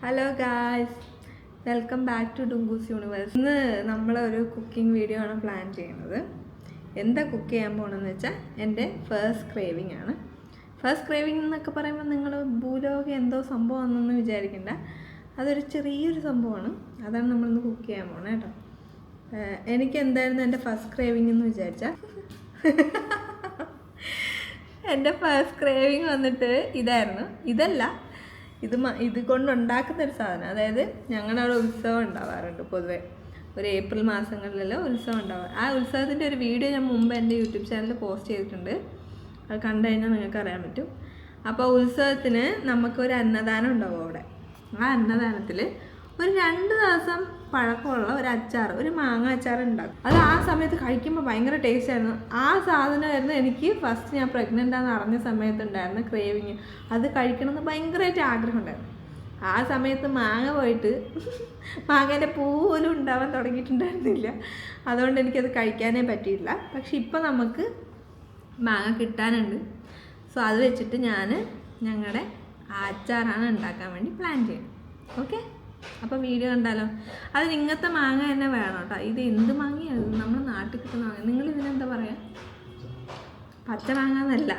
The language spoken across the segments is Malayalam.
Hello guys, welcome back to ഡുംഗൂസ് യൂണിവേഴ്സ്. ഇന്ന് നമ്മളൊരു കുക്കിംഗ് വീഡിയോ ആണ് പ്ലാൻ ചെയ്യുന്നത്. എന്താ കുക്ക് ചെയ്യാൻ പോകണമെന്ന് വെച്ചാൽ എൻ്റെ ഫസ്റ്റ് ക്രേവിംഗ് ആണ്. ഫസ്റ്റ് ക്രേവിംഗ് എന്നൊക്കെ പറയുമ്പോൾ നിങ്ങൾ ഭൂലോകം എന്തോ സംഭവമാണെന്നൊന്നും വിചാരിക്കണ്ട. അതൊരു ചെറിയൊരു സംഭവമാണ്. അതാണ് നമ്മളിന്ന് കുക്ക് ചെയ്യാൻ പോകണം കേട്ടോ. എനിക്ക് എന്തായിരുന്നു എൻ്റെ ഫസ്റ്റ് ക്രേവിംഗ് എന്ന് വിചാരിച്ചാൽ എൻ്റെ ഫസ്റ്റ് ക്രേവിംഗ് വന്നിട്ട് ഇതായിരുന്നു. ഇത് കൊണ്ടുണ്ടാക്കുന്നൊരു സാധനം. അതായത് ഞങ്ങളവിടെ ഉത്സവം ഉണ്ടാവാറുണ്ട് പൊതുവെ. ഒരു ഏപ്രിൽ മാസങ്ങളിലെല്ലാം ഉത്സവം ഉണ്ടാവാറ്. ആ ഉത്സവത്തിൻ്റെ ഒരു വീഡിയോ ഞാൻ മുമ്പ് എൻ്റെ യൂട്യൂബ് ചാനലിൽ പോസ്റ്റ് ചെയ്തിട്ടുണ്ട്. അത് കണ്ടു കഴിഞ്ഞാൽ നിങ്ങൾക്ക് അറിയാൻ പറ്റും. അപ്പോൾ ഉത്സവത്തിന് നമുക്കൊരു അന്നദാനം ഉണ്ടാവും അവിടെ. ആ അന്നദാനത്തിൽ ഒരു 2 ദിവസം പഴക്കമുള്ള ഒരു അച്ചാർ, ഒരു മാങ്ങ അച്ചാർ ഉണ്ടാക്കും. അത് ആ സമയത്ത് കഴിക്കുമ്പോൾ ഭയങ്കര ടേസ്റ്റ് ആയിരുന്നു. ആ സാധനമായിരുന്നു എനിക്ക് ഫസ്റ്റ് ഞാൻ പ്രഗ്നൻ്റ് ആണെന്ന് അറിഞ്ഞ സമയത്തുണ്ടായിരുന്ന ക്രേവിങ്. അത് കഴിക്കണമെന്ന് ഭയങ്കരമായിട്ട് ആഗ്രഹം ഉണ്ടായിരുന്നു. ആ സമയത്ത് മാങ്ങ പോയിട്ട് മാങ്ങേൻ്റെ പൂ പോലും ഉണ്ടാവാൻ തുടങ്ങിയിട്ടുണ്ടായിരുന്നില്ല. അതുകൊണ്ട് എനിക്കത് കഴിക്കാനേ പറ്റിയില്ല. പക്ഷെ ഇപ്പം നമുക്ക് മാങ്ങ കിട്ടാനുണ്ട്. സോ അത് വെച്ചിട്ട് ഞങ്ങളുടെ അച്ചാറാണ് ഉണ്ടാക്കാൻ വേണ്ടി പ്ലാൻ ചെയ്യണം. ഓക്കെ, അപ്പോൾ വീഡിയോ കണ്ടാലോ. അതിന് ഇങ്ങനത്തെ മാങ്ങ തന്നെ വേണം കേട്ടോ. ഇത് എന്ത് മാങ്ങയാണ്? നമ്മുടെ നാട്ടിൽ കിട്ടുന്ന മാങ്ങ. നിങ്ങൾ ഇതിനെന്താ പറയുക? പച്ച മാങ്ങ എന്നല്ല,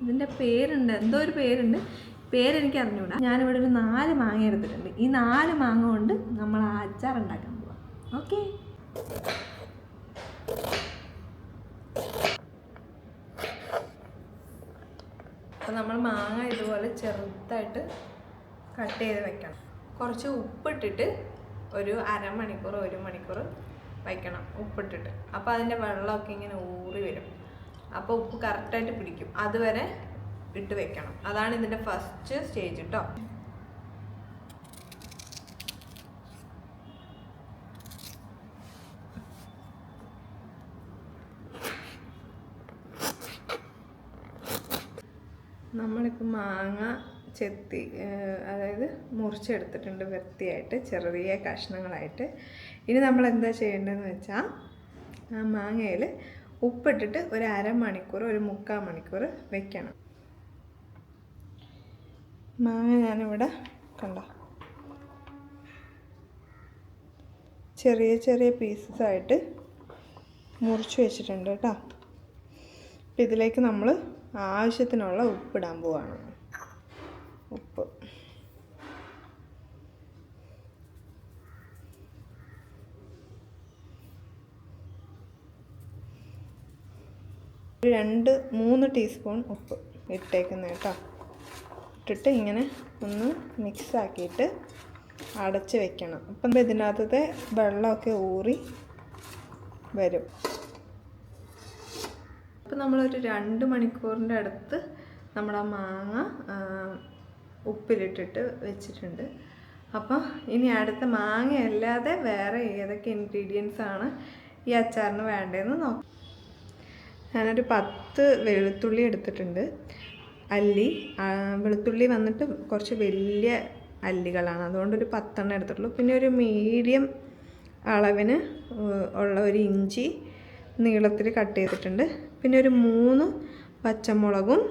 ഇതിൻ്റെ പേരുണ്ട്, എന്തോ ഒരു പേരുണ്ട്. പേരെനിക്ക് അറിഞ്ഞൂടാ. ഞാനിവിടെ ഒരു 4 മാങ്ങ എടുത്തിട്ടുണ്ട്. ഈ 4 മാങ്ങ കൊണ്ട് നമ്മൾ ആ അച്ചാർ ഉണ്ടാക്കാൻ പോവാം. ഓക്കെ, അപ്പോൾ നമ്മൾ മാങ്ങ ഇതുപോലെ ചെറുതായിട്ട് കട്ട് ചെയ്ത് വെക്കണം. കുറച്ച് ഉപ്പിട്ടിട്ട് ഒരു അരമണിക്കൂർ 1 മണിക്കൂർ വയ്ക്കണം ഉപ്പിട്ടിട്ട്. അപ്പോൾ അതിൻ്റെ വെള്ളമൊക്കെ ഇങ്ങനെ ഊറി വരും. അപ്പോൾ ഉപ്പ് കറക്റ്റായിട്ട് പിടിക്കും. അതുവരെ ഇട്ട് വെക്കണം. അതാണ് ഇതിൻ്റെ ഫസ്റ്റ് സ്റ്റേജ് കേട്ടോ. നമ്മളിപ്പോൾ മാങ്ങ ചെത്തി, അതായത് മുറിച്ചെടുത്തിട്ടുണ്ട് വൃത്തിയായിട്ട് ചെറിയ കഷ്ണങ്ങളായിട്ട്. ഇനി നമ്മൾ എന്താ ചെയ്യേണ്ടതെന്ന് വെച്ചാൽ ആ മാങ്ങയിൽ ഉപ്പിട്ടിട്ട് ഒരു അരമണിക്കൂർ 1/4 മണിക്കൂർ വെക്കണം. മാങ്ങ ഞാനിവിടെ കണ്ടോ ചെറിയ ചെറിയ പീസസായിട്ട് മുറിച്ച് വെച്ചിട്ടുണ്ട് കേട്ടോ. അപ്പം ഇതിലേക്ക് നമ്മൾ ആവശ്യത്തിനുള്ള ഉപ്പിടാൻ പോവാണ്. ഉപ്പ് ഒരു 2-3 ടീസ്പൂൺ ഉപ്പ് ഇട്ടേക്കുന്നത് കേട്ടോ. ഇട്ടിട്ട് ഇങ്ങനെ ഒന്ന് മിക്സ് ആക്കിയിട്ട് അടച്ച് വെക്കണം. അപ്പം ഇതിനകത്തത്തെ വെള്ളമൊക്കെ ഊറി വരും. അപ്പം നമ്മളൊരു 2 മണിക്കൂറിൻ്റെ അടുത്ത് നമ്മുടെ മാങ്ങ ഉപ്പിലിട്ടിട്ട് വെച്ചിട്ടുണ്ട്. അപ്പോൾ ഇനി അടുത്ത മാങ്ങ അല്ലാതെ വേറെ ഏതൊക്കെ ഇൻഗ്രീഡിയൻസാണ് ഈ അച്ചാറിന് വേണ്ടതെന്ന് നോക്കാം. ഞാനൊരു 10 വെളുത്തുള്ളി എടുത്തിട്ടുണ്ട്. വെളുത്തുള്ളി വന്നിട്ട് കുറച്ച് വലിയ അല്ലികളാണ്, അതുകൊണ്ടൊരു 10 എടുത്തിട്ടുള്ളൂ. പിന്നെ ഒരു മീഡിയം അളവിന് ഉള്ള ഒരു ഇഞ്ചി നീളത്തിൽ കട്ട് ചെയ്തിട്ടുണ്ട്. പിന്നെ ഒരു 3 പച്ചമുളകും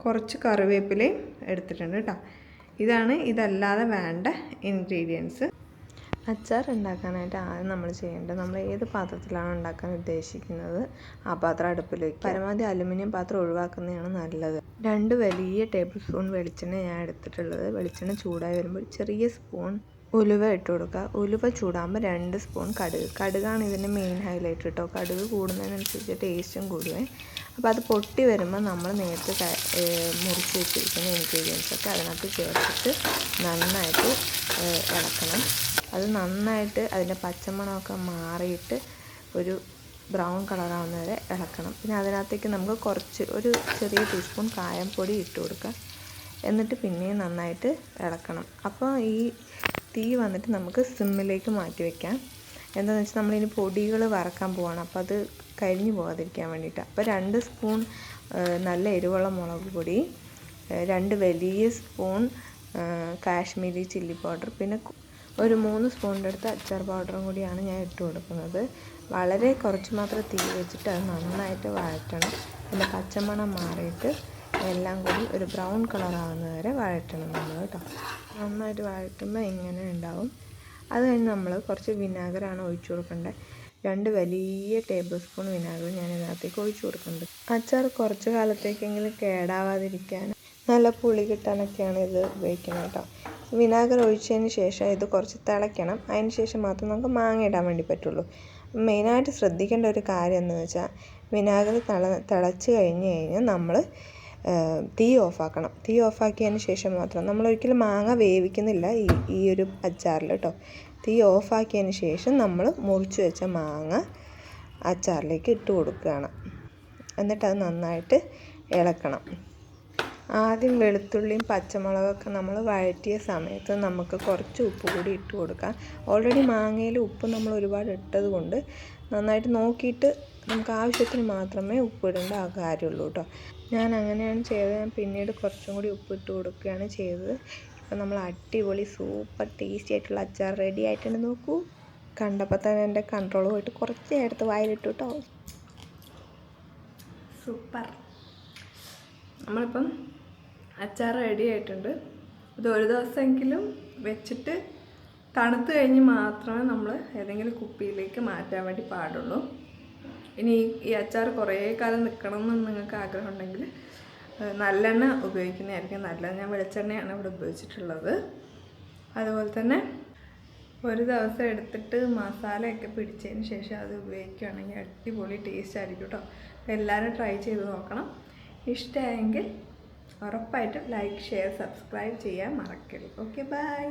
കുറച്ച് കറിവേപ്പിലയും എടുത്തിട്ടുണ്ട് കേട്ടോ. ഇതല്ലാതെ വേണ്ട ഇൻഗ്രീഡിയൻസ്. അച്ചാർ ഉണ്ടാക്കാനായിട്ട് ആദ്യം നമ്മൾ ചെയ്യേണ്ടത്, നമ്മൾ ഏത് പാത്രത്തിലാണ് ഉണ്ടാക്കാൻ ഉദ്ദേശിക്കുന്നത് ആ പാത്രം അടുപ്പിൽ വയ്ക്കുക. പരമാവധി അലുമിനിയം പാത്രം ഒഴിവാക്കുന്നതാണ് നല്ലത്. 2 വലിയ ടേബിൾ സ്പൂൺ വെളിച്ചെണ്ണ ഞാൻ എടുത്തിട്ടുള്ളത്. വെളിച്ചെണ്ണ ചൂടായി വരുമ്പോൾ ചെറിയ സ്പൂൺ ഉലുവ ഇട്ട് കൊടുക്കുക. ഉലുവ ചൂടാകുമ്പോൾ 2 സ്പൂൺ കടുകാണ് ഇതിൻ്റെ മെയിൻ ഹൈലൈറ്റ് കേട്ടോ. കടുക് കൂടുന്നതിനനുസരിച്ച് ടേസ്റ്റും കൂടുവേ. അപ്പോൾ അത് പൊട്ടി വരുമ്പോൾ നമ്മൾ നേരത്തെ മുറിച്ച് വെച്ചിരിക്കുന്ന ഇൻഗ്രീഡിയൻസൊക്കെ അതിനകത്ത് ചേർത്തിട്ട് നന്നായിട്ട് ഇളക്കണം. അത് നന്നായിട്ട് അതിൻ്റെ പച്ചമണമൊക്കെ മാറിയിട്ട് ഒരു ബ്രൗൺ കളറാവുന്ന വരെ ഇളക്കണം. പിന്നെ അതിനകത്തേക്ക് നമുക്ക് ഒരു ചെറിയ ടീസ്പൂൺ കായംപൊടി ഇട്ട് കൊടുക്കുക. എന്നിട്ട് പിന്നെയും നന്നായിട്ട് ഇളക്കണം. അപ്പോൾ ഈ തീ വന്നിട്ട് നമുക്ക് സിമ്മിലേക്ക് മാറ്റി വയ്ക്കാം. എന്താണെന്ന് വെച്ചാൽ നമ്മളിനി പൊടികൾ വറക്കാൻ പോവാണ്. അപ്പോൾ അത് കരിഞ്ഞു പോകാതിരിക്കാൻ വേണ്ടിയിട്ട്. അപ്പോൾ 2 സ്പൂൺ നല്ല എരിവുള്ള മുളക് പൊടി, 2 വലിയ സ്പൂൺ കാശ്മീരി ചില്ലി പൗഡർ, പിന്നെ ഒരു 3 സ്പൂണിൻ്റെ അടുത്ത് അച്ചാർ പൗഡറും കൂടിയാണ് ഞാൻ ഇട്ട് കൊടുക്കുന്നത്. വളരെ കുറച്ച് മാത്രം തീ വെച്ചിട്ട് അത് നന്നായിട്ട് വഴറ്റണം. പിന്നെ പച്ചമണം മാറിയിട്ട് എല്ലാം കൂടി ഒരു ബ്രൗൺ കളറാകുന്ന വരെ വഴറ്റണം നമ്മൾ കേട്ടോ. നന്നായിട്ട് വഴറ്റുമ്പോൾ ഇങ്ങനെ ഉണ്ടാവും. അത് കഴിഞ്ഞ് നമ്മൾ കുറച്ച് വിനാഗിറാണ് ഒഴിച്ചു കൊടുക്കേണ്ടത്. 2 വലിയ ടേബിൾ സ്പൂൺ വിനാഗിർ ഞാൻ ഇതിനകത്തേക്ക് ഒഴിച്ചു കൊടുക്കുന്നുണ്ട്. അച്ചാർ കുറച്ച് കാലത്തേക്കെങ്കിലും കേടാവാതിരിക്കാൻ നല്ല പുളി കിട്ടാനൊക്കെയാണ് ഇത് ഉപയോഗിക്കുന്നത് കേട്ടോ. വിനാഗിർ ഒഴിച്ചതിന് ശേഷം ഇത് കുറച്ച് തിളയ്ക്കണം. അതിന് ശേഷം മാത്രം നമുക്ക് മാങ്ങ ഇടാൻ വേണ്ടി പറ്റുള്ളൂ. മെയിനായിട്ട് ശ്രദ്ധിക്കേണ്ട ഒരു കാര്യം എന്ന് വെച്ചാൽ വിനാഗിർ തിളച്ച് കഴിഞ്ഞാൽ നമ്മൾ തീ ഓഫാക്കണം. തീ ഓഫാക്കിയതിന് ശേഷം മാത്രം, നമ്മളൊരിക്കലും മാങ്ങ വേവിക്കുന്നില്ല ഈ ഒരു അച്ചാറിൽ കേട്ടോ. തീ ഓഫാക്കിയതിന് ശേഷം നമ്മൾ മുറിച്ച് വെച്ച മാങ്ങ അച്ചാറിലേക്ക് ഇട്ട് കൊടുക്കുകയാണ്. എന്നിട്ടത് നന്നായിട്ട് ഇളക്കണം. ആദ്യം വെളുത്തുള്ളിയും പച്ചമുളകൊക്കെ നമ്മൾ വഴറ്റിയ സമയത്ത് നമുക്ക് കുറച്ച് ഉപ്പ് കൂടി ഇട്ട് കൊടുക്കാം. ഓൾറെഡി മാങ്ങയിൽ ഉപ്പ് നമ്മൾ ഒരുപാട് ഇട്ടത് കൊണ്ട് നന്നായിട്ട് നോക്കിയിട്ട് നമുക്ക് ആവശ്യത്തിന് മാത്രമേ ഉപ്പിടേണ്ട ആ കാര്യമുള്ളൂ കേട്ടോ. ഞാൻ അങ്ങനെയാണ് ചെയ്തത്. ഞാൻ പിന്നീട് കുറച്ചും കൂടി ഉപ്പിട്ട് കൊടുക്കുകയാണ് ചെയ്തത്. ഇപ്പം നമ്മൾ അടിപൊളി സൂപ്പർ ടേസ്റ്റി ആയിട്ടുള്ള അച്ചാർ റെഡി ആയിട്ടുണ്ട്. നോക്കൂ, കണ്ടപ്പോൾ തന്നെ എൻ്റെ കൺട്രോൾ പോയിട്ട് കുറച്ച് എടുത്ത് വായിലിട്ടു കേട്ടോ. സൂപ്പർ. നമ്മളിപ്പം അച്ചാർ റെഡി ആയിട്ടുണ്ട്. ഇത് ഒരു ദിവസമെങ്കിലും വെച്ചിട്ട് തണുത്ത് കഴിഞ്ഞ് മാത്രമേ നമ്മൾ ഏതെങ്കിലും കുപ്പിയിലേക്ക് മാറ്റാൻ വേണ്ടി പാടുള്ളൂ. ഇനി ഈ അച്ചാർ കുറേ കാലം നിൽക്കണം എന്ന് നിങ്ങൾക്ക് ആഗ്രഹം ഉണ്ടെങ്കിൽ നല്ലെണ്ണ ഉപയോഗിക്കുന്നതായിരിക്കും നല്ലത്. ഞാൻ വെളിച്ചെണ്ണയാണ് ഇവിടെ ഉപയോഗിച്ചിട്ടുള്ളത്. അതുപോലെ തന്നെ ഒരു ദിവസം എടുത്തിട്ട് മസാലയൊക്കെ പിടിച്ചതിന് ശേഷം അത് ഉപയോഗിക്കുകയാണെങ്കിൽ അടിപൊളി ടേസ്റ്റ് ആയിരിക്കും കേട്ടോ. എല്ലാവരും ട്രൈ ചെയ്ത് നോക്കണം. ഇഷ്ടമായെങ്കിൽ ഉറപ്പായിട്ടും ലൈക്ക്, ഷെയർ, സബ്സ്ക്രൈബ് ചെയ്യാൻ മറക്കരുത്. Okay, by.